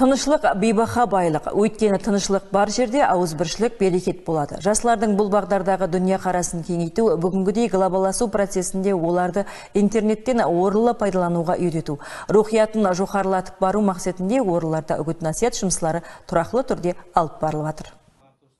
Тынышлық бейбаха байлық. Өйткені тынышлық бар жерде ауызбіршілік берекет болады. Жастардың бұл бағдардағы дүния қарасын кеңейту, бүгінгідей глобаласу процесінде оларды интернеттен орылы пайдалануға үйрету. Рухиятын жоғарылатып бару мақсатында орыларда үгіт-насихат жұмыстары тұрақлы түрде алып барылып жатыр.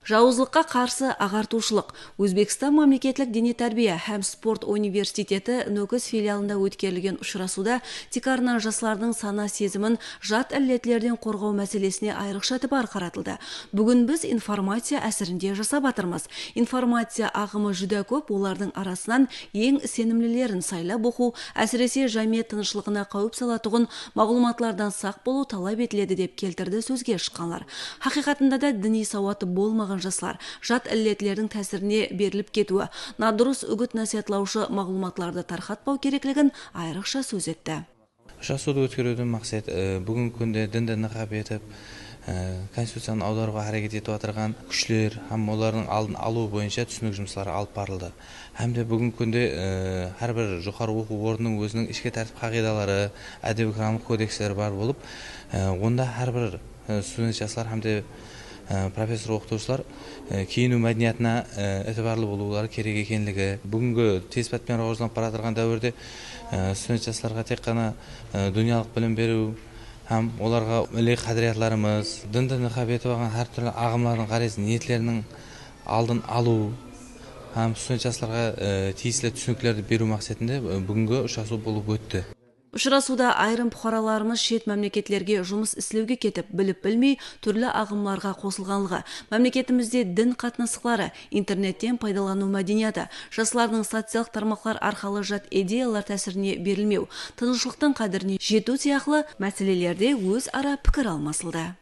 Жауызлыққа қарсы ағартушылық. Өзбекстан мемлекеттік дене тәрбие һәм спорт университеті Нөкіс филиалында өткерілген ұшырасуда текарынан жастардың сана сезімін жат іллетлерден қорғау мәселесіне айрықша тіпар қаратылды. Бүгін біз информация әсірінде жасап атырмыз. Информация ағымы жүдә көп, олардың арасынан ең сенімлілерін сайлап оқу, әсіресе жамият тынышлығына қауіп салатұғын мағлұматлардан сақ болу талап етіледі деп келтірді сөзге шыққанлар. Хақиқатында да діни сауаты болмаған жаслар жат іллетлердің тәсіріне беріліп кетуі, надұрыс үгіт насихатлаушы мағлұматларды тарқатпау керектігін айрықша сөз етті. Ұшырасуды өткерудің мақсат бүгінгі күнде дінді нығап етіп, конституцияны аударуға әрекет етіп отырған күшлер һәм олардың алдын алу бойынша түсінік жұмыстары алып барылды. Һәм де бүгінгі күнде әрбір жоғары оқу орнының өзінің ішкі тәртіп қағидалары, әдеби-грамматикалық кодекстері бар болып, онда әрбір студент жастар һәм де профессор оқытушылар киіну мәдениетіне этибарлы болулары керек екенлігі. Бүгінгі тез бетпен рауажланып бара жатқан дәуірде студент жастарға тек қана дүниялық білім беру һәм оларға милли қадіриетлеріміз, дінді нығап етіп алған әртүрлі ағымлардың қарайсы ниеттерінің алдын алу һәм студент жастарға тиесілі түсініктерді беру мақсатында бүгінгі ұшырасу болып өтті. Ұшырасуда айрым бұқараларымыз шет мемлекеттерге жұмыс істеуге кетіп, біліп-білмей түрлі ағымларға қосылғанлығы, мемлекетімізде дін қатынастары, интернеттен пайдалану мәдениеті, жастардың социалдық тармақтар арқылы жат идеялар тәсіріне берілмеу, тынышлықтың қадіріне жету сияқты мәселелерде өз ара пікір алмасылды.